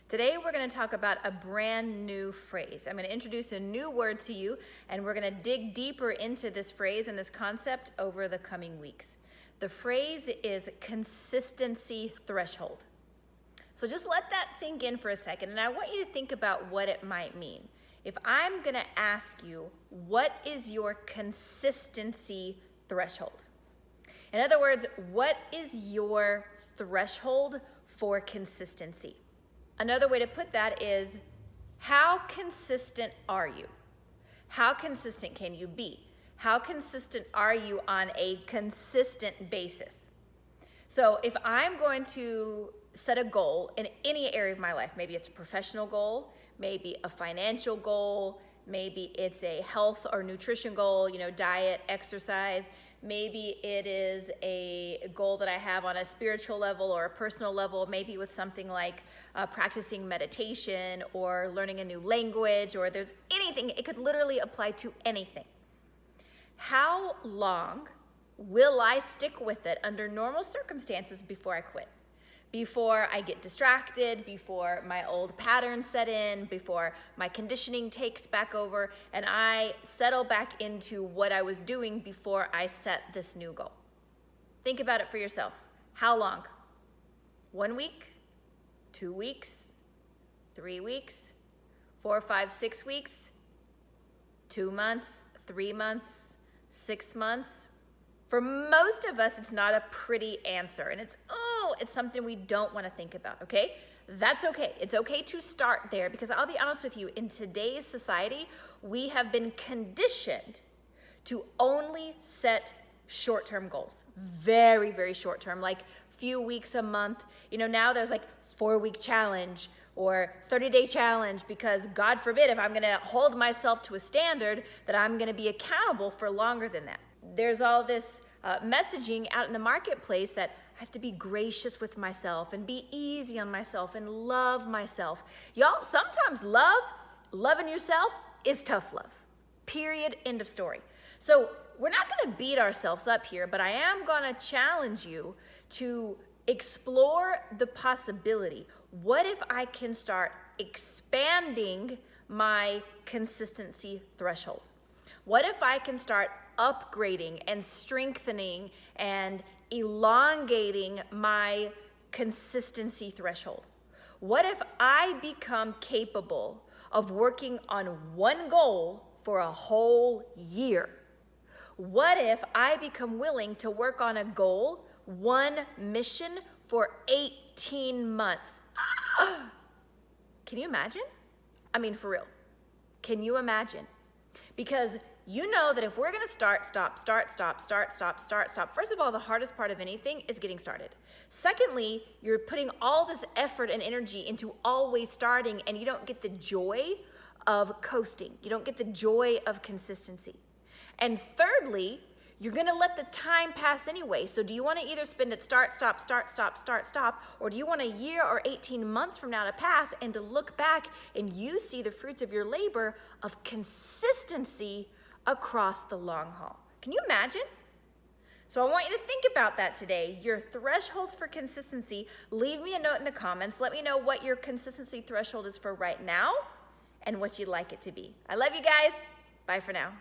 Today we're going to talk about a brand new phrase. I'm going to introduce a new word to you, and we're going to dig deeper into this phrase and this concept over the coming weeks. The phrase is consistency threshold. So just let that sink in for a second, and I want you to think about what it might mean. If I'm going to ask you, what is your consistency threshold? In other words, what is your threshold for consistency? Another way to put that is, how consistent are you? How consistent can you be? How consistent are you on a consistent basis? So if I'm going to set a goal in any area of my life, maybe it's a professional goal, maybe a financial goal, maybe it's a health or nutrition goal, diet, exercise, maybe it is a goal that I have on a spiritual level or a personal level, maybe with something like practicing meditation or learning a new language, or there's anything, it could literally apply to anything. How long will I stick with it under normal circumstances before I quit? Before I get distracted, before my old patterns set in, before my conditioning takes back over, and I settle back into what I was doing before I set this new goal. Think about it for yourself. How long? 1 week? 2 weeks? 3 weeks? 4, 5, 6 weeks? 2 months? 3 months? 6 months? For most of us, it's not a pretty answer, and it's something we don't want to think about, okay? That's okay. It's okay to start there, because I'll be honest with you, in today's society, we have been conditioned to only set short-term goals. Very, very short-term, like few weeks a month. Now there's like 4-week challenge or 30-day challenge, because God forbid if I'm going to hold myself to a standard that I'm going to be accountable for longer than that. There's all this messaging out in the marketplace that I have to be gracious with myself and be easy on myself and love myself. Y'all, sometimes loving yourself is tough love. Period. End of story. So we're not going to beat ourselves up here, but I am going to challenge you to explore the possibility. What if I can start expanding my consistency threshold? What if I can start upgrading and strengthening and elongating my consistency threshold? What if I become capable of working on one goal for a whole year? What if I become willing to work on a goal, one mission, for 18 months? Can you imagine? I mean, for real. Can you imagine? Because you know that if we're going to start, stop. First of all, the hardest part of anything is getting started. Secondly, you're putting all this effort and energy into always starting, and you don't get the joy of coasting. You don't get the joy of consistency. And thirdly, you're going to let the time pass anyway. So do you want to either spend it start, stop, or do you want a year or 18 months from now to pass and to look back and you see the fruits of your labor of consistency across the long haul? Can you imagine? So I want you to think about that today. Your threshold for consistency. Leave me a note in the comments. Let me know what your consistency threshold is for right now and what you'd like it to be. I love you guys. Bye for now.